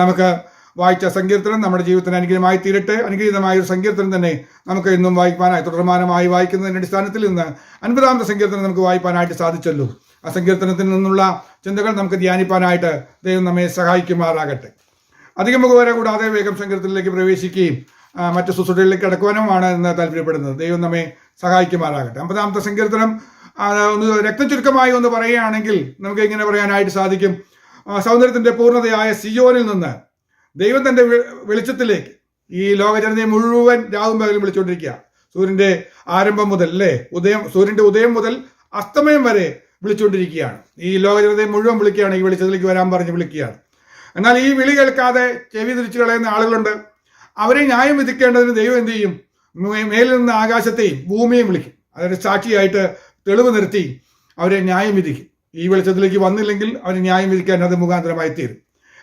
നമുക്ക് വായിച്ച സങ്കീർത്തനം നമ്മുടെ ജീവിതത്തിന് അനുഗ്രഹമായി തീരട്ടെ. അനുഗ്രഹീതമായ ഒരു സങ്കീർത്തനം തന്നെ നമുക്ക് ഇന്നും വായിക്കാനായി തുടർമാനമായി വായിക്കുന്നതിന്റെ അടിസ്ഥാനത്തിൽ നിന്ന് 50-ാമത്തെ സങ്കീർത്തനം നമുക്ക് വായിക്കാനായിട്ട് സാധിച്ചല്ലോ. ആ സങ്കീർത്തനത്തിൽ നിന്നുള്ള ചിന്തകൾ നമുക്ക് ധ്യാനിപ്പാനായിട്ട് ദൈവം നമ്മെ സഹായിക്കുമാറാകട്ടെ. അധികം മുഖവര കൂടാതെ വേഗം സങ്കീർത്തനത്തിലേക്ക് പ്രവേശിക്കുകയും മറ്റു ശുശ്രൂഷകളിലേക്ക് കടക്കുവാനുമാണ് എന്ന് താല്പര്യപ്പെടുന്നത്. ദൈവം നമ്മെ സഹായിക്കുമാറാകട്ടെ. 50-ാമത്തെ സങ്കീർത്തനം ഒന്ന് രക്തചുരുക്കമായി ഒന്ന് പറയുകയാണെങ്കിൽ നമുക്ക് ഇങ്ങനെ പറയാനായിട്ട് സാധിക്കും. സൗന്ദര്യത്തിന്റെ പൂർണ്ണതയായ സിയോനിൽ നിന്ന് ദൈവം തന്റെ വെളിച്ചത്തിലേക്ക് ഈ ലോകജനതയെ മുഴുവൻ രാവും പകലും വിളിച്ചുകൊണ്ടിരിക്കുക. സൂര്യന്റെ ആരംഭം മുതൽ സൂര്യന്റെ ഉദയം മുതൽ അസ്തമയം വരെ വിളിച്ചുകൊണ്ടിരിക്കുകയാണ്. ഈ ലോകജനതയെ മുഴുവൻ വിളിക്കുകയാണ്, ഈ വെളിച്ചത്തിലേക്ക് വരാൻ പറഞ്ഞ് വിളിക്കുകയാണ്. എന്നാൽ ഈ വിളി കേൾക്കാതെ ചെവി തിരിച്ചു കളയുന്ന ആളുകളുണ്ട്. അവരെ ന്യായം വിധിക്കേണ്ടതിന് ദൈവം എന്ത് ചെയ്യും? മേലിൽ നിന്ന് ആകാശത്തെയും ഭൂമിയെയും വിളിക്കും. അതൊരു സാക്ഷിയായിട്ട് തെളിവ് നിർത്തി അവരെ ന്യായം വിധിക്കും. ഈ വെളിച്ചത്തിലേക്ക് വന്നില്ലെങ്കിൽ അവരെ ന്യായം വിധിക്കാൻ അത് മുഖാന്തരമായി തീരും.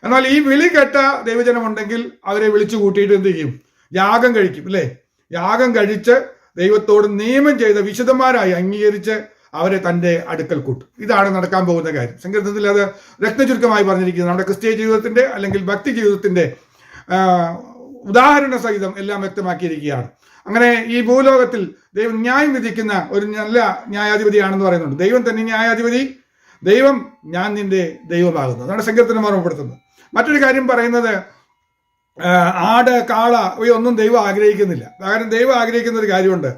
എന്നാൽ ഈ വിളി കേട്ട ദൈവജനമുണ്ടെങ്കിൽ അവരെ വിളിച്ചു കൂട്ടിയിട്ട് എന്ത് ചെയ്യും? യാഗം കഴിക്കും, അല്ലേ? യാഗം കഴിച്ച് ദൈവത്തോട് നിയമം ചെയ്ത വിശുദ്ധന്മാരായി അംഗീകരിച്ച് അവരെ തൻ്റെ അടുക്കൽ കൂട്ടും. ഇതാണ് നടക്കാൻ പോകുന്ന കാര്യം. സങ്കീർത്തനത്തിൽ അത് രത്നചുരുക്കമായി പറഞ്ഞിരിക്കുന്നത്. നമ്മുടെ ക്രിസ്തീയ ജീവിതത്തിന്റെ അല്ലെങ്കിൽ ഭക്തി ജീവിതത്തിന്റെ ഉദാഹരണ സഹിതം എല്ലാം വ്യക്തമാക്കിയിരിക്കുകയാണ്. അങ്ങനെ ഈ ഭൂലോകത്തിൽ ദൈവം ന്യായം വിധിക്കുന്ന ഒരു നല്ല ന്യായാധിപതിയാണെന്ന് പറയുന്നുണ്ട്. ദൈവം തന്നെ ന്യായാധിപതി, ദൈവം ഞാൻ നിന്റെ ദൈവമാകുന്നു. അതാണ് സങ്കീർത്തനം ഓർമ്മപ്പെടുത്തുന്നത്. മറ്റൊരു കാര്യം പറയുന്നത്, ആട് കാള ഇവയൊന്നും ദൈവം ആഗ്രഹിക്കുന്നില്ല. കാരണം ദൈവം ആഗ്രഹിക്കുന്ന ഒരു കാര്യമുണ്ട്.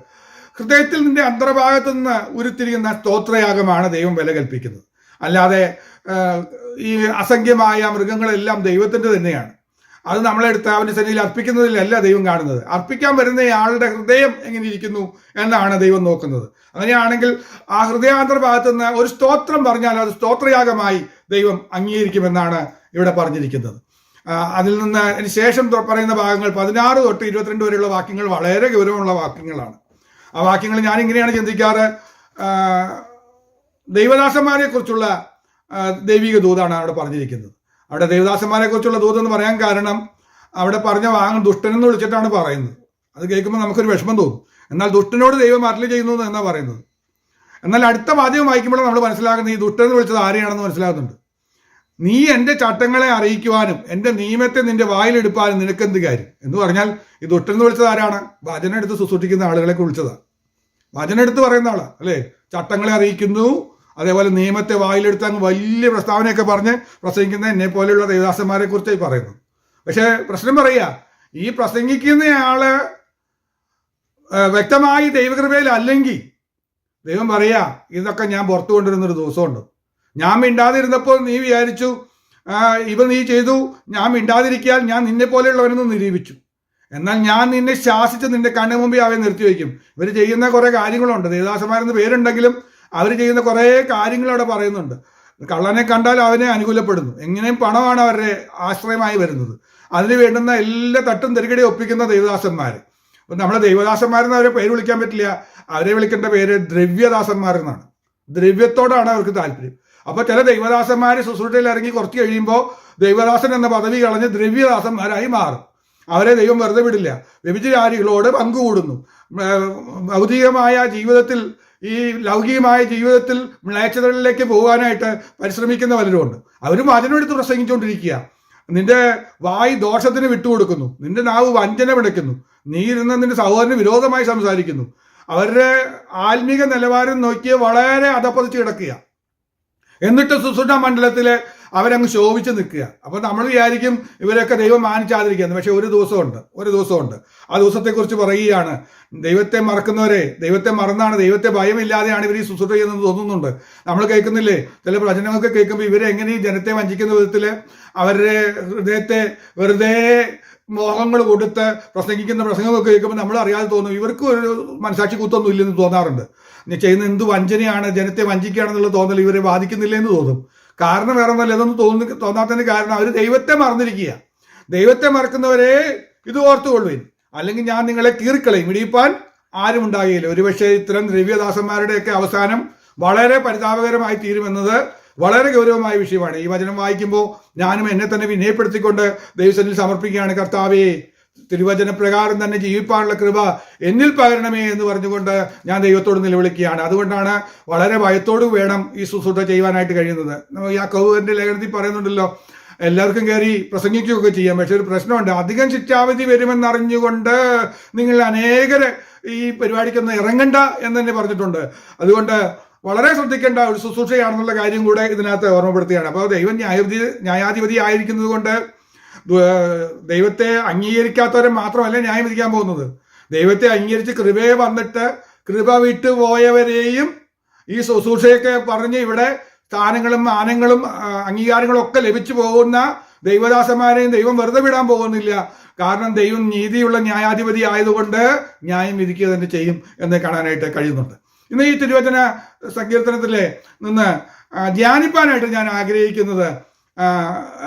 ഹൃദയത്തിൽ നിന്റെ അന്തർഭാഗത്തു നിന്ന് ഉരുത്തിരിയുന്ന സ്തോത്രയാഗമാണ് ദൈവം വില കൽപ്പിക്കുന്നത്. അല്ലാതെ ഈ അസംഖ്യമായ മൃഗങ്ങളെല്ലാം ദൈവത്തിന്റെ തന്നെയാണ്. അത് നമ്മളെടുത്ത് അവന്റെ സന്നിധിയിൽ അർപ്പിക്കുന്നതിലല്ല ദൈവം കാണുന്നത്. അർപ്പിക്കാൻ വരുന്നയാളുടെ ഹൃദയം എങ്ങനെ ഇരിക്കുന്നു എന്നാണ് ദൈവം നോക്കുന്നത്. അങ്ങനെയാണെങ്കിൽ ആ ഹൃദയാന്തർഭാഗത്തു നിന്ന് ഒരു സ്തോത്രം പറഞ്ഞാൽ അത് സ്തോത്രയാഗമായി ദൈവം അംഗീകരിക്കുമെന്നാണ് ഇവിടെ പറഞ്ഞിരിക്കുന്നത്. അതിൽ നിന്ന് അതിന് ശേഷം പറയുന്ന ഭാഗങ്ങൾ 16 തൊട്ട് 22 വരെയുള്ള വാക്യങ്ങൾ വളരെ ഗൗരവമുള്ള വാക്യങ്ങളാണ്. ആ വാക്യങ്ങൾ ഞാൻ ഇങ്ങനെയാണ് ചിന്തിക്കാറ്. ദൈവദാസന്മാരെ കുറിച്ചുള്ള ദൈവിക ദൂതാണ് അവിടെ പറഞ്ഞിരിക്കുന്നത്. അവിടെ ദേവദാസന്മാരെ കുറിച്ചുള്ള ദൂതെന്ന് പറയാൻ കാരണം അവിടെ പറഞ്ഞ വാങ്ങൽ ദുഷ്ടനെന്ന് വിളിച്ചിട്ടാണ് പറയുന്നത്. അത് കേൾക്കുമ്പോൾ നമുക്കൊരു വിഷമം തോന്നും. എന്നാൽ ദുഷ്ടനോട് ദൈവം അരുളി ചെയ്യുന്നു എന്നാണ് പറയുന്നത്. എന്നാൽ അടുത്ത വാദ്യം വായിക്കുമ്പോൾ നമ്മൾ മനസ്സിലാക്കുന്നത് ഈ ദുഷ്ടനെന്ന് വിളിച്ചത് ആരെയാണെന്ന് മനസ്സിലാകുന്നുണ്ട്. നീ എൻ്റെ ചട്ടങ്ങളെ അറിയിക്കുവാനും എൻ്റെ നിയമത്തെ നിന്റെ വായിലെടുപ്പാനും നിനക്കെന്ത് കാര്യം എന്ന് പറഞ്ഞാൽ ഈ ദുഷ്ടനെന്ന് വിളിച്ചത് ആരാണ്? വചനം എടുത്ത് ശുശ്രൂഷിക്കുന്ന ആളുകളെ വിളിച്ചതാണ്. വചനം എടുത്ത് പറയുന്ന ആളാ, അല്ലേ? ചട്ടങ്ങളെ അറിയിക്കുന്നു, അതേപോലെ നിയമത്തെ വായിലെടുത്ത് അങ്ങ് വലിയ പ്രസ്താവനയൊക്കെ പറഞ്ഞ് പ്രസംഗിക്കുന്ന എന്നെ പോലെയുള്ള ദേവദാസന്മാരെ കുറിച്ച് പറയുന്നു. പക്ഷെ പ്രശ്നം പറയുക, ഈ പ്രസംഗിക്കുന്നയാള് വ്യക്തമായി ദൈവകൃപയിൽ അല്ലെങ്കിൽ ദൈവം പറയാ ഇതൊക്കെ ഞാൻ പുറത്തു കൊണ്ടുവരുന്നൊരു ദിവസമുണ്ട്. ഞാൻ മിണ്ടാതിരുന്നപ്പോൾ നീ വിചാരിച്ചു ഇവ നീ ചെയ്തു, ഞാൻ മിണ്ടാതിരിക്കാൻ ഞാൻ നിന്നെ പോലെയുള്ളവരെന്ന് നിരൂപിച്ചു. എന്നാൽ ഞാൻ നിന്നെ ശാസിച്ച് നിന്റെ കണ്ണു മുമ്പിൽ അവയെ നിർത്തിവെക്കും. ഇവർ ചെയ്യുന്ന കുറെ കാര്യങ്ങളുണ്ട്. ദേവദാസന്മാരെന്ന് പേരുണ്ടെങ്കിലും അവർ ചെയ്യുന്ന കുറേ കാര്യങ്ങൾ അവിടെ പറയുന്നുണ്ട്. കള്ളനെ കണ്ടാൽ അവനെ അനുകൂലപ്പെടുന്നു. എങ്ങനെയും പണമാണ് അവരുടെ ആശ്രയമായി വരുന്നത്. അതിന് വേണ്ടുന്ന എല്ലാ തട്ടും തെരുകടി ഒപ്പിക്കുന്ന ദൈവദാസന്മാർ. അപ്പം നമ്മളെ ദൈവദാസന്മാരെന്ന് അവരെ പേര് വിളിക്കാൻ പറ്റില്ല. അവരെ വിളിക്കേണ്ട പേര് ദ്രവ്യദാസന്മാരെന്നാണ്. ദ്രവ്യത്തോടാണ് അവർക്ക് താല്പര്യം. അപ്പോൾ ചില ദൈവദാസന്മാർ ശുശ്രൂഷയിൽ ഇറങ്ങി കുറച്ച് കഴിയുമ്പോൾ ദൈവദാസൻ എന്ന പദവി കളഞ്ഞ് ദ്രവ്യദാസന്മാരായി മാറും. അവരെ ദൈവം വെറുതെ വിടില്ല. വ്യഭിചാരികളോട് പങ്കുകൂടുന്നു. ഭൗതികമായ ജീവിതത്തിൽ, ഈ ലൗകികമായ ജീവിതത്തിൽ മ്ലേച്ഛതകളിലേക്ക് പോകാനായിട്ട് പരിശ്രമിക്കുന്ന പലരുമുണ്ട്. അവരും വചനമെടുത്ത് പ്രസംഗിച്ചുകൊണ്ടിരിക്കുക. നിന്റെ വായ് ദോഷത്തിന് വിട്ടുകൊടുക്കുന്നു, നിന്റെ നാവ് വഞ്ചന വിടയ്ക്കുന്നു, നീ ഇരുന്ന് നിന്റെ സഹോദരന് വിരോധമായി സംസാരിക്കുന്നു. അവരുടെ ആത്മീക നിലവാരം നോക്കിയ വളരെ അധപ്പതിച്ച് കിടക്കുക. എന്നിട്ട് ശുശ്രൂഷ മണ്ഡലത്തില് അവരങ്ങ് ശോഭിച്ച് നിൽക്കുക. അപ്പൊ നമ്മൾ വിചാരിക്കും ഇവരൊക്കെ ദൈവം മാനിച്ചാതിരിക്കുന്നു. പക്ഷെ ഒരു ദിവസമുണ്ട്. ആ ദിവസത്തെക്കുറിച്ച് പറയുകയാണ്, ദൈവത്തെ മറക്കുന്നവരെ, ദൈവത്തെ മറന്നാണ്, ദൈവത്തെ ഭയമില്ലാതെയാണ് ഇവർ ഈ ശുശ്രൂഷ ചെയ്യുന്നത് തോന്നുന്നുണ്ട്. നമ്മൾ കേൾക്കുന്നില്ലേ ചില പ്രവചനങ്ങളൊക്കെ കേൾക്കുമ്പോൾ ഇവരെ എങ്ങനെ ഈ ജനത്തെ വഞ്ചിക്കുന്ന വിധത്തിൽ അവരുടെ ഹൃദയത്തെ വെറുതെ മോഹങ്ങൾ കൊടുത്ത് പ്രസംഗിക്കുന്ന പ്രസംഗമൊക്കെ കേൾക്കുമ്പോൾ നമ്മൾ അറിയാതെ തോന്നും ഇവർക്ക് ഒരു മനസാക്ഷി കൂത്തൊന്നും ഇല്ലെന്ന് തോന്നാറുണ്ട്. ചെയ്യുന്ന എന്ത് വഞ്ചനയാണ്, ജനത്തെ വഞ്ചിക്കുകയാണെന്നുള്ള തോന്നൽ ഇവരെ ബാധിക്കുന്നില്ല എന്ന് തോന്നും. കാരണം വേറെ ഒന്നല്ല, ഇതൊന്നും തോന്നാത്തതിന് കാരണം അവർ ദൈവത്തെ മറന്നിരിക്കുക. ദൈവത്തെ മറക്കുന്നവരെ ഇത് ഓർത്തുകൊള്ളുവിൻ, അല്ലെങ്കിൽ ഞാൻ നിങ്ങളെ കീറിക്കളയും, ഇടിയിപ്പാൻ ആരും ഉണ്ടാകുകയില്ല. ഒരുപക്ഷെ ഇത്തരം ദ്രവ്യദാസന്മാരുടെയൊക്കെ അവസാനം വളരെ പരിതാപകരമായി തീരുമെന്നത് വളരെ ഗൗരവമായ വിഷയമാണ്. ഈ വചനം വായിക്കുമ്പോൾ ഞാനും എന്നെ തന്നെ വിനയപ്പെടുത്തിക്കൊണ്ട് ദൈവസന്നിധിയിൽ സമർപ്പിക്കുകയാണ്. കർത്താവേ, തിരുവചന പ്രകാരം തന്നെ ജീവിപ്പാനുള്ള കൃപ എന്നിൽ പകരണമേ എന്ന് പറഞ്ഞുകൊണ്ട് ഞാൻ ദൈവത്തോട് നിലവിളിക്കുകയാണ്. അതുകൊണ്ടാണ് വളരെ ഭയത്തോട് വേണം ഈ ശുശ്രൂഷ ചെയ്യുവാനായിട്ട് കഴിയുന്നത്. യാക്കോബിന്റെ ലേഖനത്തിൽ പറയുന്നുണ്ടല്ലോ, എല്ലാവർക്കും കയറി പ്രസംഗിക്കുകയൊക്കെ ചെയ്യാം. പക്ഷെ ഒരു പ്രശ്നമുണ്ട്, അധികം ശിക്ഷാവിധി വരുമെന്നറിഞ്ഞുകൊണ്ട് നിങ്ങൾ അനേകരെ ഈ പരിപാടിക്കൊന്നും ഇറങ്ങണ്ട എന്ന് തന്നെ പറഞ്ഞിട്ടുണ്ട്. അതുകൊണ്ട് വളരെ ശ്രദ്ധിക്കേണ്ട ഒരു ശുശ്രൂഷയാണെന്നുള്ള കാര്യം കൂടെ ഇതിനകത്ത് ഓർമ്മപ്പെടുത്തുകയാണ്. അപ്പോൾ ദൈവം ന്യായാധിപതി ആയിരിക്കുന്നത് കൊണ്ട് ദൈവത്തെ അംഗീകരിക്കാത്തവരെ മാത്രമല്ല ന്യായം വിധിക്കാൻ പോകുന്നത്. ദൈവത്തെ അംഗീകരിച്ച് കൃപയെ വന്നിട്ട് കൃപ വിട്ടുപോയവരെയും ഈ ശുശ്രൂഷയൊക്കെ പറഞ്ഞ് ഇവിടെ സ്ഥാനങ്ങളും മാനങ്ങളും അംഗീകാരങ്ങളും ഒക്കെ ലഭിച്ചു പോകുന്ന ദൈവദാസന്മാരെയും ദൈവം വെറുതെ വിടാൻ പോകുന്നില്ല. കാരണം ദൈവം നീതിയുള്ള ന്യായാധിപതി ആയതുകൊണ്ട് ന്യായം വിധിക്കുക തന്നെ ചെയ്യും എന്ന് കാണാനായിട്ട് കഴിയുന്നുണ്ട്. ഇന്ന് ഈ തിരുവചന സങ്കീർത്തനത്തിലെ നിന്ന് ധ്യാനിപ്പാനായിട്ട് ഞാൻ ആഗ്രഹിക്കുന്നത്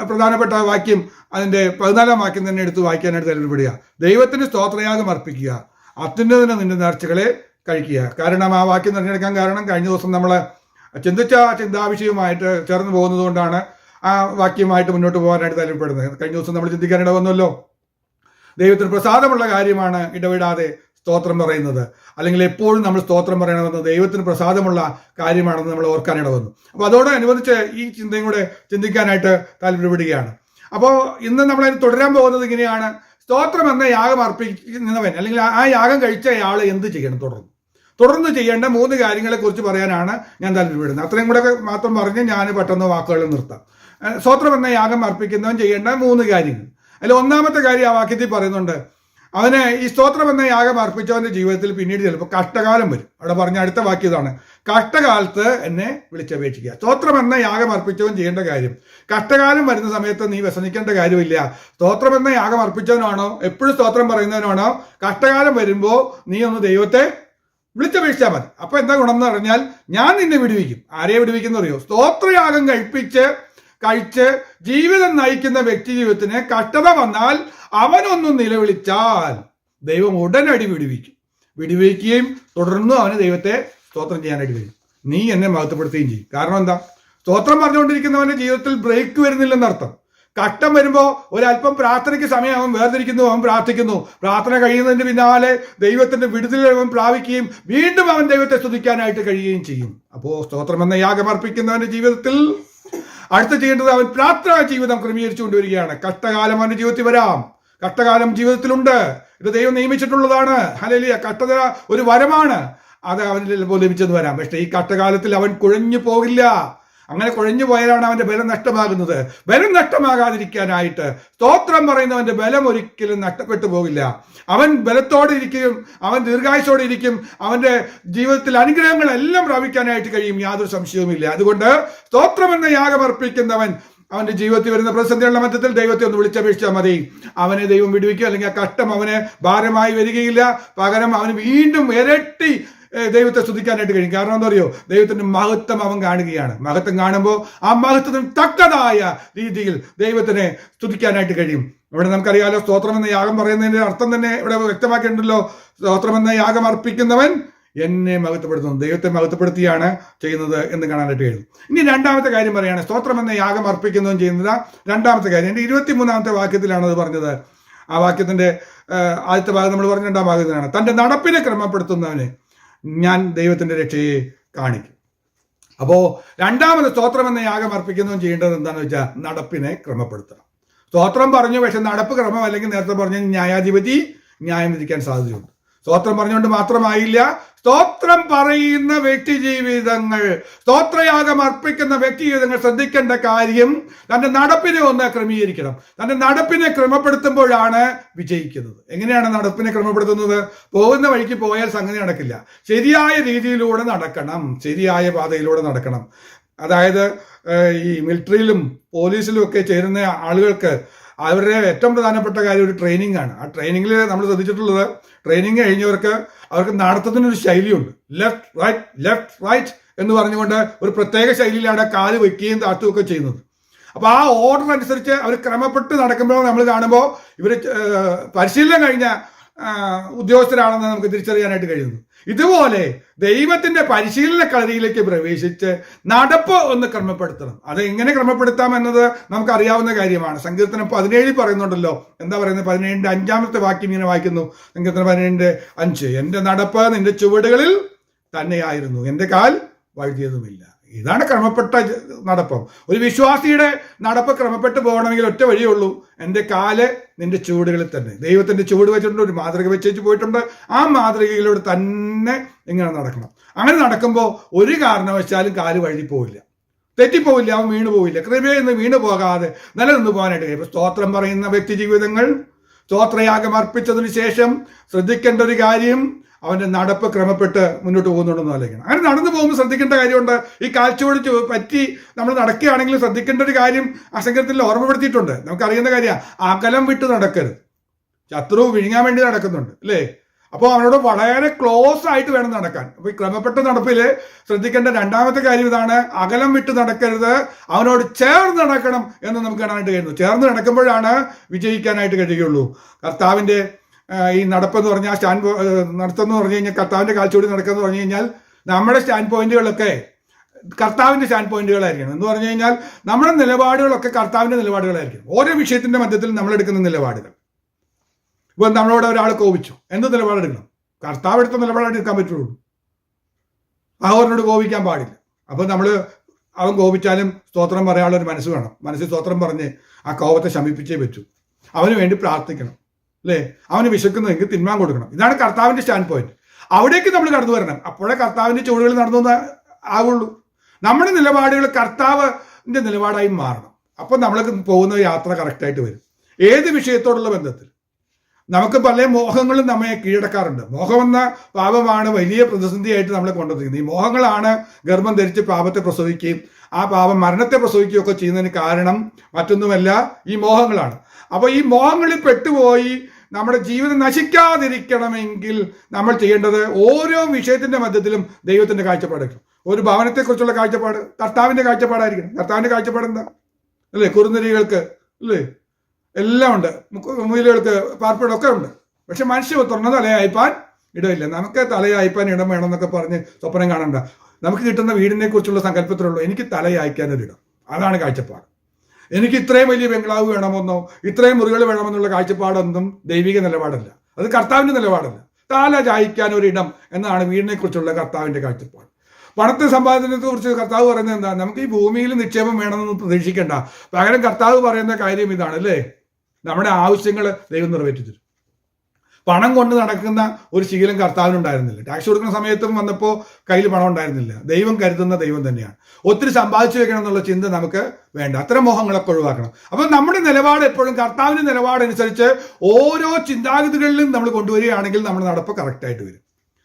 പ്രധാനപ്പെട്ട വാക്യം, അതിൻ്റെ 14-ാം വാക്യം തന്നെ എടുത്ത് വായിക്കാനായിട്ട് താല്പര്യപ്പെടുക. ദൈവത്തിന് സ്തോത്രയാഗം അർപ്പിക്കുക, അത്യുന്നതന് നിന്റെ നേർച്ചകളെ കഴിക്കുക. കാരണം ആ വാക്യം തിരഞ്ഞെടുക്കാൻ കാരണം കഴിഞ്ഞ ദിവസം നമ്മൾ ചിന്തിച്ച ചിന്താവിഷയവുമായിട്ട് ചേർന്ന് പോകുന്നത് കൊണ്ടാണ് ആ വാക്യമായിട്ട് മുന്നോട്ട് പോകാനായിട്ട് താല്പര്യപ്പെടുന്നത്. കഴിഞ്ഞ ദിവസം നമ്മൾ ചിന്തിക്കാനിട വന്നല്ലോ, ദൈവത്തിന് പ്രസാദമുള്ള കാര്യമാണ് ഇടവിടാതെ സ്തോത്രം പറയുന്നത്, അല്ലെങ്കിൽ എപ്പോഴും നമ്മൾ സ്തോത്രം പറയണമെന്ന് ദൈവത്തിന് പ്രസാദമുള്ള കാര്യമാണെന്ന് നമ്മൾ ഓർക്കാനിട വന്നു. അപ്പോൾ അതോടനുബന്ധിച്ച് ഈ ചിന്തയും കൂടെ ചിന്തിക്കാനായിട്ട് താല്പര്യപ്പെടുകയാണ്. അപ്പോൾ ഇന്ന് നമ്മളതിന് തുടരാൻ പോകുന്നത് ഇങ്ങനെയാണ്: സ്തോത്രം എന്ന യാഗം അർപ്പിക്കുന്നവൻ അല്ലെങ്കിൽ ആ യാഗം കഴിച്ച ആൾ എന്ത് ചെയ്യണം, തുടർന്ന് ചെയ്യേണ്ട 3 കാര്യങ്ങളെ കുറിച്ച് പറയാനാണ് ഞാൻ താല്പര്യപ്പെടുന്നത്. അത്രയും കൂടെ മാത്രം പറഞ്ഞ് ഞാൻ പെട്ടെന്ന് വാക്കുകൾ നിർത്താം. സ്തോത്രം എന്ന യാഗം അർപ്പിക്കുന്നവൻ ചെയ്യേണ്ട 3 കാര്യങ്ങൾ. അതിൽ ഒന്നാമത്തെ കാര്യം ആ വാക്യത്തിൽ പറയുന്നുണ്ട്, അവന് ഈ സ്തോത്രം എന്ന യാഗം അർപ്പിച്ചവന്റെ ജീവിതത്തിൽ പിന്നീട് ചിലപ്പോൾ കഷ്ടകാലം വരും. അവിടെ പറഞ്ഞ അടുത്ത വാക്യം ഇതാണ്: കഷ്ടകാലത്ത് എന്നെ വിളിച്ചപേക്ഷിക്കുക. സ്തോത്രം എന്ന യാഗം അർപ്പിച്ചവൻ ചെയ്യേണ്ട കാര്യം, കഷ്ടകാലം വരുന്ന സമയത്ത് നീ വ്യസനിക്കേണ്ട കാര്യമില്ല. സ്തോത്രം എന്ന യാഗം അർപ്പിച്ചവനാണോ, എപ്പോഴും സ്തോത്രം പറയുന്നവനാണോ, കഷ്ടകാലം വരുമ്പോൾ നീ ഒന്ന് ദൈവത്തെ വിളിച്ചപേക്ഷിച്ചാൽ മതി. അപ്പൊ എന്താ ഗുണം എന്ന് പറഞ്ഞാൽ, ഞാൻ നിന്നെ വിടുവിക്കും. ആരെയെ വിടുവിക്കുന്ന അറിയോ? സ്തോത്രയാഗം കഴിച്ച് ജീവിതം നയിക്കുന്ന വ്യക്തി ജീവിതത്തിന് കഷ്ടത വന്നാൽ അവനൊന്നും നിലവിളിച്ചാൽ ദൈവം ഉടനടി വിടുവിക്കുകയും തുടർന്ന് അവന് ദൈവത്തെ സ്തോത്രം ചെയ്യാനായിട്ട് കഴിയും. നീ എന്നെ മഹത്വപ്പെടുത്തുകയും ചെയ്യും. കാരണം എന്താ? സ്തോത്രം പറഞ്ഞുകൊണ്ടിരിക്കുന്നവന്റെ ജീവിതത്തിൽ ബ്രേക്ക് വരുന്നില്ലെന്നർത്ഥം. കഷ്ടം വരുമ്പോൾ ഒരല്പം പ്രാർത്ഥനയ്ക്ക് സമയം അവൻ വേർതിരിക്കുന്നു, അവൻ പ്രാർത്ഥിക്കുന്നു. പ്രാർത്ഥന കഴിയുന്നതിന് പിന്നാലെ ദൈവത്തിന്റെ വിടുതൽ അവൻ പ്രാപിക്കുകയും വീണ്ടും അവൻ ദൈവത്തെ സ്തുതിക്കാനായിട്ട് കഴിയുകയും ചെയ്യും. അപ്പോൾ സ്തോത്രം എന്ന യാഗം അർപ്പിക്കുന്നവന്റെ ജീവിതത്തിൽ അടുത്ത ചെയ്യേണ്ടത് അവൻ പ്രാർത്ഥനാ ജീവിതം ക്രമീകരിച്ചു കൊണ്ടുവരികയാണ്. കഷ്ടകാലം അവന്റെ ജീവിതത്തിൽ വരാം, കഷ്ടകാലം ജീവിതത്തിലുണ്ട്. ഇത് ദൈവം നിയമിച്ചിട്ടുള്ളതാണ്. ഹല്ലേലൂയ. കഷ്ടത ഒരു വരമാണ്, അത് അവനിൽ ലഭിച്ചെന്ന് വരാം. പക്ഷേ ഈ കഷ്ടകാലത്തിൽ അവൻ കുഴഞ്ഞു പോകില്ല. അങ്ങനെ കുഴഞ്ഞു പോയാലാണ് അവന്റെ ബലം നഷ്ടമാകുന്നത്. ബലം നഷ്ടമാകാതിരിക്കാനായിട്ട് സ്തോത്രം പറയുന്നവന്റെ ബലം ഒരിക്കലും നഷ്ടപ്പെട്ടു പോകില്ല. അവൻ ബലത്തോടെ ഇരിക്കും, അവൻ ദീർഘായുസോടെ ഇരിക്കും, അവന്റെ ജീവിതത്തിൽ അനുഗ്രഹങ്ങളെല്ലാം പ്രാപിക്കാനായിട്ട് കഴിയും, യാതൊരു സംശയവുമില്ല. അതുകൊണ്ട് സ്തോത്രം എന്ന യാഗം അർപ്പിക്കുന്നവൻ അവന്റെ ജീവിതത്തിൽ വരുന്ന പ്രതിസന്ധികളുടെ മധ്യത്തിൽ ദൈവത്തെ ഒന്ന് വിളിച്ചപേക്ഷിച്ചാൽ മതി. അവനെ ദൈവം വിടുവിക്കുക. അല്ലെങ്കിൽ ആ കഷ്ടം അവന് ഭാരമായി വരികയില്ല. പകരം അവന് വീണ്ടും ഇരട്ടി ദൈവത്തെ സ്തുതിക്കാനായിട്ട് കഴിയും. കാരണം എന്താ അറിയോ? ദൈവത്തിന്റെ മഹത്വം അവൻ കാണുകയാണ്. മഹത്വം കാണുമ്പോൾ ആ മഹത്വത്തിന് തക്കതായ രീതിയിൽ ദൈവത്തിനെ സ്തുതിക്കാനായിട്ട് കഴിയും. ഇവിടെ നമുക്കറിയാലോ, സ്തോത്രം എന്ന യാഗം പറയുന്നതിന്റെ അർത്ഥം തന്നെ ഇവിടെ വ്യക്തമാക്കിയിട്ടുണ്ടല്ലോ. സ്തോത്രം എന്ന യാഗം അർപ്പിക്കുന്നവൻ എന്നെ മഹത്വപ്പെടുത്തുന്നു, ദൈവത്തെ മഹത്വപ്പെടുത്തിയാണ് ചെയ്യുന്നത് എന്ന് കാണാനായിട്ട് കഴിയും. ഇനി രണ്ടാമത്തെ കാര്യം പറയുകയാണ്, സ്തോത്രം എന്ന യാഗം അർപ്പിക്കുന്നവൻ ചെയ്യുന്നത് രണ്ടാമത്തെ കാര്യം. എൻ്റെ 23-ാമത്തെ വാക്യത്തിലാണ് അത് പറഞ്ഞത്. ആ വാക്യത്തിന്റെ ആദ്യത്തെ ഭാഗം നമ്മൾ പറഞ്ഞ 2-ാം ഭാഗത്തിലാണ്, തന്റെ നടപ്പിനെ ക്രമപ്പെടുത്തുന്നവന് ഞാൻ ദൈവത്തിന്റെ രക്ഷയെ കാണിക്കും. അപ്പോ രണ്ടാമത് സ്തോത്രം എന്ന യാഗം അർപ്പിക്കുന്നവൻ ചെയ്യേണ്ടത് എന്താണെന്ന് വെച്ചാൽ നടപ്പിനെ ക്രമപ്പെടുത്തണം. സ്തോത്രം പറഞ്ഞു, പക്ഷെ നടപ്പ് ക്രമം അല്ലെങ്കിൽ നേരത്തെ പറഞ്ഞ ന്യായാധിപതി ന്യായം വിധിക്കാൻ സാധ്യതയുണ്ട്. സ്തോത്രം പറഞ്ഞുകൊണ്ട് മാത്രമായില്ല, സ്തോത്രം പറയുന്ന വ്യക്തി ജീവിതങ്ങൾ, സ്തോത്രയാഗം അർപ്പിക്കുന്ന വ്യക്തി ജീവിതങ്ങൾ ശ്രദ്ധിക്കേണ്ട കാര്യം തന്റെ നടപ്പിനെ ഒന്ന് ക്രമീകരിക്കണം. തന്റെ നടപ്പിനെ ക്രമപ്പെടുത്തുമ്പോഴാണ് വിജയിക്കുന്നത്. എങ്ങനെയാണ് നടപ്പിനെ ക്രമപ്പെടുത്തുന്നത്? പോകുന്ന വഴിക്ക് പോയാൽ സംഗതി നടക്കില്ല. ശരിയായ രീതിയിലൂടെ നടക്കണം, ശരിയായ പാതയിലൂടെ നടക്കണം. അതായത് ഈ മിലിറ്ററിയിലും പോലീസിലും ഒക്കെ ചേരുന്ന ആളുകൾക്ക് അവരുടെ ഏറ്റവും പ്രധാനപ്പെട്ട കാര്യം ഒരു ട്രെയിനിങ് ആണ്. ആ ട്രെയിനിങ്ങിൽ നമ്മൾ ശ്രദ്ധിച്ചിട്ടുള്ളത്, ട്രെയിനിങ് കഴിഞ്ഞവർക്ക് അവർക്ക് നടത്തത്തിനൊരു ശൈലിയുണ്ട്. ലെഫ്റ്റ് റൈറ്റ് എന്ന് പറഞ്ഞുകൊണ്ട് ഒരു പ്രത്യേക ശൈലിയിലാണ് കാല് വയ്ക്കുകയും താഴ്ത്തുകയൊക്കെ ചെയ്യുന്നത്. അപ്പോൾ ആ ഓർഡർ അനുസരിച്ച് അവർ ക്രമപ്പെട്ട് നടക്കുമ്പോൾ നമ്മൾ കാണുമ്പോൾ ഇവർ പരിശീലനം കഴിഞ്ഞ ഉദ്യോഗസ്ഥരാണെന്ന് നമുക്ക് തിരിച്ചറിയാനായിട്ട് കഴിയുന്നു. ഇതുപോലെ ദൈവത്തിന്റെ പരിശീലന കളരിയിലേക്ക് പ്രവേശിച്ച് നടപ്പ് ഒന്ന് ക്രമപ്പെടുത്തണം. അത് എങ്ങനെ ക്രമപ്പെടുത്താം എന്നത് നമുക്കറിയാവുന്ന കാര്യമാണ്. സങ്കീർത്തനം 17 പറയുന്നുണ്ടല്ലോ. എന്താ പറയുന്നത്? 17-ന്റെ 5-ാമത്തെ വാക്യം ഇങ്ങനെ വായിക്കുന്നു. സങ്കീർത്തനം 17-ന്റെ 5, എന്റെ നടപ്പ് നിന്റെ ചുവടുകളിൽ തന്നെയായിരുന്നു, എന്റെ കാൽ വഴുതിയതുമില്ല. ഇതാണ് ക്രമപ്പെട്ട നടപ്പം. ഒരു വിശ്വാസിയുടെ നടപ്പ് ക്രമപ്പെട്ട് പോകണമെങ്കിൽ ഒറ്റ വഴിയുള്ളൂ, എൻ്റെ കാല് നിന്റെ ചുവടുകളിൽ തന്നെ. ദൈവത്തിന്റെ ചുവട് വെച്ചിട്ടുണ്ട്, ഒരു മാതൃക വെച്ചേച്ച് പോയിട്ടുണ്ട്. ആ മാതൃകയിലൂടെ തന്നെ ഇങ്ങനെ നടക്കണം. അങ്ങനെ നടക്കുമ്പോൾ ഒരു കാരണവശാലും കാല് വഴി പോവില്ല, തെറ്റിപ്പോവില്ല, അവൻ വീണു പോവില്ല. കൃപയിൽ നിന്ന് വീണു പോകാതെ നിലനിന്ന് പോകാനായിട്ട് കഴിയും. സ്തോത്രം പറയുന്ന വ്യക്തി ജീവിതങ്ങൾ, സ്തോത്രയാഗം അർപ്പിച്ചതിന് ശേഷം ശ്രദ്ധിക്കേണ്ട ഒരു കാര്യം, അവന്റെ നടപ്പ് ക്രമപ്പെട്ട് മുന്നോട്ട് പോകുന്നുണ്ടെന്ന് ആലോചിക്കണം. അങ്ങനെ നടന്നു പോകുമ്പോൾ ശ്രദ്ധിക്കേണ്ട കാര്യമുണ്ട്. ഈ കാഴ്ചയോട് പറ്റി നമ്മൾ നടക്കുകയാണെങ്കിൽ ശ്രദ്ധിക്കേണ്ട ഒരു കാര്യം ആ സങ്കീർത്തനത്തിൽ ഓർമ്മപ്പെടുത്തിയിട്ടുണ്ട്. നമുക്കറിയുന്ന കാര്യമാണ്, അകലം വിട്ട് നടക്കരുത്. ശത്രു വിഴുങ്ങാൻ വേണ്ടി നടക്കുന്നുണ്ട് അല്ലേ? അപ്പോൾ അവനോട് വളരെ ക്ലോസ് ആയിട്ട് വേണം നടക്കാൻ. അപ്പൊ ഈ ക്രമപ്പെട്ട നടപ്പിൽ ശ്രദ്ധിക്കേണ്ട രണ്ടാമത്തെ കാര്യം ഇതാണ്, അകലം വിട്ട് നടക്കരുത്, അവനോട് ചേർന്ന് നടക്കണം എന്ന് നമുക്ക് കാണാനായിട്ട് കഴിയുന്നു. ചേർന്ന് നടക്കുമ്പോഴാണ് വിജയിക്കാനായിട്ട് കഴിയുള്ളൂ. കർത്താവിന്റെ ഈ നടപ്പെന്ന് പറഞ്ഞാൽ നടത്തെന്ന് പറഞ്ഞു കഴിഞ്ഞാൽ, കർത്താവിന്റെ കാഴ്ചയോടി നടക്കുക പറഞ്ഞു കഴിഞ്ഞാൽ, നമ്മുടെ സ്റ്റാൻഡ് പോയിന്റുകളൊക്കെ കർത്താവിന്റെ സ്റ്റാൻഡ് പോയിന്റുകളായിരിക്കണം. എന്ന് പറഞ്ഞു കഴിഞ്ഞാൽ നമ്മുടെ നിലപാടുകളൊക്കെ കർത്താവിന്റെ നിലപാടുകളായിരിക്കണം. ഓരോ വിഷയത്തിന്റെ മധ്യത്തിൽ നമ്മൾ എടുക്കുന്ന നിലപാടുകൾ. ഇപ്പൊ നമ്മളോട് ഒരാൾ കോപിച്ചു, എന്ത് നിലപാടെടുക്കണം? കർത്താവ് എടുത്ത നിലപാടെടുക്കാൻ പറ്റുള്ളൂ. അവനോട് കോപിക്കാൻ പാടില്ല. അപ്പൊ അവൻ കോപിച്ചാലും സ്തോത്രം പറയാനുള്ള ഒരു മനസ്സ് വേണം. മനസ്സിൽ സ്തോത്രം പറഞ്ഞ് ആ കോപത്തെ ശമിപ്പിച്ചേ പറ്റൂ. അവന് വേണ്ടി പ്രാർത്ഥിക്കണം അല്ലേ? അവന് വിശക്കുന്നെങ്കിൽ തിന്മാൻ കൊടുക്കണം. ഇതാണ് കർത്താവിന്റെ സ്റ്റാൻഡ് പോയിന്റ്. അവിടേക്ക് നമ്മൾ കടന്നു വരണം. അപ്പോഴേ കർത്താവിന്റെ ചുവടുകളിൽ നടന്നു ആവുള്ളൂ. നമ്മുടെ നിലപാടുകൾ കർത്താവിന്റെ നിലപാടായി മാറണം. അപ്പൊ നമ്മൾക്ക് പോകുന്ന യാത്ര കറക്റ്റായിട്ട് വരും. ഏത് വിഷയത്തോടുള്ള ബന്ധത്തിൽ നമുക്ക് പല മോഹങ്ങളും നമ്മെ കീഴടക്കാറുണ്ട്. മോഹമെന്ന പാപമാണ് വലിയ പ്രതിസന്ധിയായിട്ട് നമ്മളെ കൊണ്ടുവന്നിരിക്കുന്നത്. ഈ മോഹങ്ങളാണ് ഗർഭം ധരിച്ച് പാപത്തെ പ്രസവിക്കുകയും ആ പാപം മരണത്തെ പ്രസവിക്കുകയും ഒക്കെ ചെയ്യുന്നതിന് കാരണം മറ്റൊന്നുമല്ല, ഈ മോഹങ്ങളാണ്. അപ്പൊ ഈ മോഹങ്ങളിൽ പെട്ടുപോയി നമ്മുടെ ജീവിതം നശിക്കാതിരിക്കണമെങ്കിൽ നമ്മൾ ചെയ്യേണ്ടത് ഓരോ വിഷയത്തിന്റെ മധ്യത്തിലും ദൈവത്തിന്റെ കാഴ്ചപ്പാടായിരിക്കും. ഒരു ഭവനത്തെക്കുറിച്ചുള്ള കാഴ്ചപ്പാട് കർത്താവിന്റെ കാഴ്ചപ്പാടായിരിക്കണം. കർത്താവിന്റെ കാഴ്ചപ്പാട് എന്താ അല്ലേ? കുറുനരികൾക്ക് അല്ലേ എല്ലാം ഉണ്ട്, മുയലുകൾക്ക് പാർപ്പിടമൊക്കെ ഉണ്ട്. പക്ഷെ മനുഷ്യ തുറന്ന തലയായിപ്പാൻ ഇടമില്ല. നമുക്ക് തലയായിപ്പാൻ ഇടം വേണം എന്നൊക്കെ പറഞ്ഞ് സ്വപ്നം കാണണ്ട. നമുക്ക് കിട്ടുന്ന വീടിനെ കുറിച്ചുള്ള സങ്കല്പത്തിലുള്ളൂ എനിക്ക് തലയായിക്കാനൊരിടം. അതാണ് കാഴ്ചപ്പാട്. എനിക്ക് ഇത്രയും വലിയ ബംഗ്ലാവ് വേണമെന്നോ ഇത്രയും മുറികൾ വേണമെന്നുള്ള കാഴ്ചപ്പാടൊന്നും ദൈവിക നിലപാടല്ല, അത് കർത്താവിന്റെ നിലപാടല്ല. തല ചായ്ക്കാൻ ഒരിടം എന്നാണ് വീടിനെ കുറിച്ചുള്ള കർത്താവിന്റെ കാഴ്ചപ്പാട്. പണത്തെ സമ്പാദനത്തെ കുറിച്ച് കർത്താവ് പറയുന്നത് എന്താ? നമുക്ക് ഈ ഭൂമിയിൽ നിക്ഷേപം വേണമെന്ന് പ്രതീക്ഷിക്കേണ്ട. പകരം കർത്താവ് പറയുന്ന കാര്യം ഇതാണ് അല്ലേ, നമ്മുടെ ആവശ്യങ്ങൾ ദൈവം നിറവേറ്റിത്തരും. പണം കൊണ്ട് നടക്കുന്ന ഒരു ശീലം കർത്താവിനുണ്ടായിരുന്നില്ല. ടാക്സ് കൊടുക്കുന്ന സമയത്തും വന്നപ്പോൾ കയ്യിൽ പണം ഉണ്ടായിരുന്നില്ല. ദൈവം കരുതുന്ന ദൈവം തന്നെയാണ്. ഒത്തിരി സമ്പാദിച്ചു വെക്കണം എന്നുള്ള ചിന്ത നമുക്ക് വേണ്ട. അത്തരം മോഹങ്ങളൊക്കെ ഒഴിവാക്കണം. അപ്പൊ നമ്മുടെ നിലപാട് എപ്പോഴും കർത്താവിന്റെ നിലപാടനുസരിച്ച് ഓരോ ചിന്താഗതികളിലും നമ്മൾ കൊണ്ടുവരികയാണെങ്കിൽ നമ്മുടെ നടപ്പ് കറക്റ്റായിട്ട് വരും.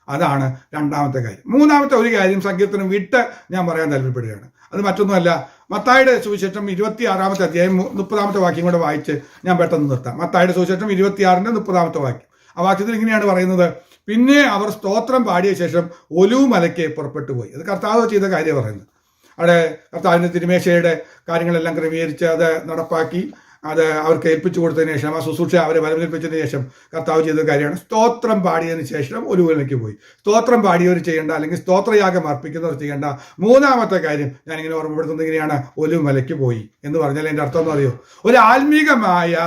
അതാണ് രണ്ടാമത്തെ കാര്യം. മൂന്നാമത്തെ ഒരു കാര്യം സങ്കീർത്തനം വിട്ട് ഞാൻ പറയാൻ താല്പര്യപ്പെടുകയാണ്. അത് മറ്റൊന്നുമല്ല, മത്തായിയുടെ സുവിശേഷം 26-ാമത്തെ അധ്യായം 30-ാമത്തെ വാക്യം കൂടെ വായിച്ച് ഞാൻ പെട്ടെന്ന് നിർത്താം. മത്തായിയുടെ സുവിശേഷം 26-ന്റെ 30-ാമത്തെ വാക്യം. ആ വാക്യത്തിൽ ഇങ്ങനെയാണ് പറയുന്നത്, പിന്നെ അവർ സ്തോത്രം പാടിയ ശേഷം ഒലിവ് മലയ്ക്ക് പുറപ്പെട്ടു പോയി. അത് കർത്താവ് ചെയ്ത കാര്യം പറയുന്നത്. അവിടെ കർത്താവിന്റെ തിരുമേശയുടെ കാര്യങ്ങളെല്ലാം ക്രമീകരിച്ച് അത് നടപ്പാക്കി അത് അവർക്ക് ഏൽപ്പിച്ചു കൊടുത്തതിന് ശേഷം, ആ ശുശ്രൂഷ അവരെ വരവേൽപ്പിച്ചതിന് ശേഷം കർത്താവ് ചെയ്ത കാര്യമാണ് സ്തോത്രം പാടിയതിന് ശേഷം ഒലിവിലേക്ക് പോയി. സ്തോത്രം പാടിയവർ ചെയ്യേണ്ട, അല്ലെങ്കിൽ സ്തോത്രയാഗം അർപ്പിക്കുന്നവർ ചെയ്യേണ്ട മൂന്നാമത്തെ കാര്യം ഞാനിങ്ങനെ ഓർമ്മപ്പെടുത്തുന്നത് ഇങ്ങനെയാണ്, ഒലിവ് മലയ്ക്ക് പോയി എന്ന് പറഞ്ഞാൽ എൻ്റെ അർത്ഥം എന്ന് അറിയോ? ഒരു ആത്മീകമായ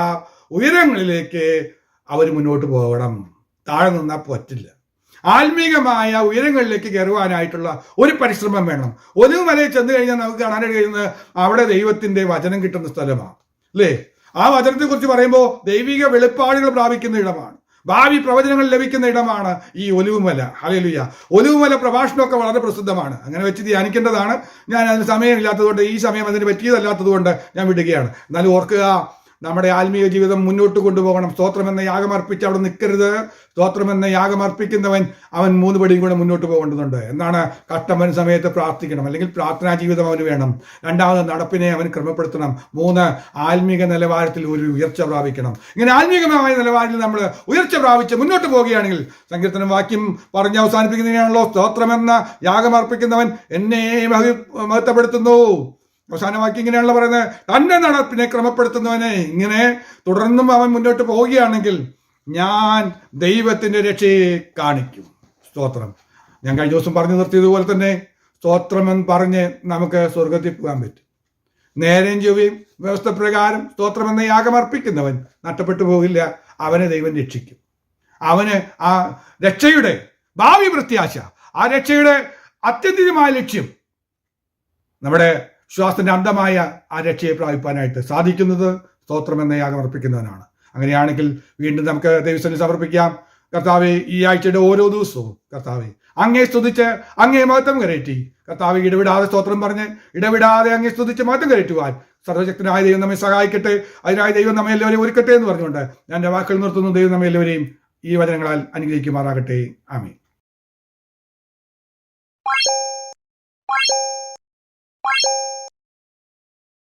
ഉയരങ്ങളിലേക്ക് അവർ മുന്നോട്ട് പോകണം. താഴെ നിന്നാൽ പറ്റില്ല. ആത്മീകമായ ഉയരങ്ങളിലേക്ക് കയറുവാനായിട്ടുള്ള ഒരു പരിശ്രമം വേണം. ഒലിവ് മലയിൽ ചെന്ന് കഴിഞ്ഞാൽ നമുക്ക് കാണാനായിട്ട് കഴിയുന്നത് അവിടെ ദൈവത്തിന്റെ വചനം കിട്ടുന്ന സ്ഥലമാണ് അല്ലേ? ആ വചനത്തെ കുറിച്ച് പറയുമ്പോൾ ദൈവിക വെളിപ്പാടുകൾ പ്രാപിക്കുന്ന ഇടമാണ്, ഭാവി പ്രവചനങ്ങൾ ലഭിക്കുന്ന ഇടമാണ് ഈ ഒലിവുമല. ഹല്ലേലൂയ. ഒലിവുമല പ്രഭാഷണമൊക്കെ വളരെ പ്രസിദ്ധമാണ്. അങ്ങനെ വെച്ച് ധ്യാനിക്കേണ്ടതാണ്. ഞാൻ അതിന് സമയമില്ലാത്തതുകൊണ്ട്, ഈ സമയം അതിന് പറ്റിയതല്ലാത്തതുകൊണ്ട് ഞാൻ വിടുകയാണ്. എന്നാലും ഓർക്കുക, നമ്മുടെ ആത്മീയ ജീവിതം മുന്നോട്ട് കൊണ്ടുപോകണം. സ്തോത്രമെന്ന യാഗം അർപ്പിച്ച് അവിടെ നിൽക്കരുത്. സ്തോത്രമെന്ന യാഗം അർപ്പിക്കുന്നവൻ അവൻ 3 പടിയും കൂടെ മുന്നോട്ട് പോകേണ്ടതുണ്ട്. എന്നാണ്? കഷ്ടം സമയത്ത് പ്രാർത്ഥിക്കണം, അല്ലെങ്കിൽ പ്രാർത്ഥനാ ജീവിതം അവന് വേണം. രണ്ടാമത് നടപ്പിനെ അവൻ ക്രമപ്പെടുത്തണം. 3 ആത്മീക നിലവാരത്തിൽ ഒരു ഉയർച്ച പ്രാപിക്കണം. ഇങ്ങനെ ആത്മീകമായ നിലവാരത്തിൽ നമ്മൾ ഉയർച്ച പ്രാപിച്ച് മുന്നോട്ട് പോവുകയാണെങ്കിൽ, സങ്കീർത്തനം വാക്യം പറഞ്ഞ് അവസാനിപ്പിക്കുന്നതിനാണല്ലോ, സ്തോത്രമെന്ന യാഗം അർപ്പിക്കുന്നവൻ എന്നെ മഹത്വപ്പെടുത്തുന്നു. അവസാന വാക്യം ഇങ്ങനെയാണല്ലോ പറയുന്നത്, തന്നെ നടപ്പിനെ ക്രമപ്പെടുത്തുന്നവനെ. ഇങ്ങനെ തുടർന്നും അവൻ മുന്നോട്ട് പോവുകയാണെങ്കിൽ ഞാൻ ദൈവത്തിന്റെ രക്ഷയെ കാണിക്കും. സ്തോത്രം. ഞാൻ കഴിഞ്ഞ ദിവസം പറഞ്ഞു നിർത്തിയതുപോലെ തന്നെ സ്തോത്രം എന്ന് പറഞ്ഞ് നമുക്ക് സ്വർഗത്തിൽ പോകാൻ പറ്റും. നേരെയും ചൊവ്വയും വ്യവസ്ഥ പ്രകാരം സ്തോത്രം എന്ന യാഗം അർപ്പിക്കുന്നവൻ നഷ്ടപ്പെട്ടു പോകില്ല. അവനെ ദൈവം രക്ഷിക്കും. അവന് ആ രക്ഷയുടെ ഭാവി പ്രത്യാശ, ആ രക്ഷയുടെ അത്യന്തികമായ ലക്ഷ്യം നമ്മുടെ വിശ്വാസത്തിന്റെ അന്തമായ ആ രക്ഷയെ പ്രാപിപ്പാനായിട്ട് സാധിക്കുന്നത് സ്തോത്രം എന്ന യാഗം അർപ്പിക്കുന്നവനാണ്. അങ്ങനെയാണെങ്കിൽ വീണ്ടും നമുക്ക് ദൈവത്തിന് സമർപ്പിക്കാം. കർത്താവെ, ഈ ആഴ്ചയുടെ ഓരോ ദിവസവും കർത്താവെ അങ്ങേ സ്തുതിച്ച് അങ്ങേ മഹത്വം കരയറ്റി കർത്താവെ ഇടവിടാതെ സ്തോത്രം പറഞ്ഞ് ഇടവിടാതെ അങ്ങേ സ്തുതിച്ച് മഹത്വം കരയറ്റുവാൻ സർവശക്തനായ ദൈവം നമ്മെ സഹായിക്കട്ടെ. അതിനായി ദൈവം നമ്മെ എല്ലാവരെയും ഒരുക്കട്ടെ എന്ന് പറഞ്ഞുകൊണ്ട് ഞാൻ എൻ്റെ വാക്കുകൾ നിർത്തുന്നു. ദൈവം നമ്മെ എല്ലാവരെയും ഈ വചനങ്ങളാൽ അനുഗ്രഹിക്കുമാറാകട്ടെ. ആമേൻ.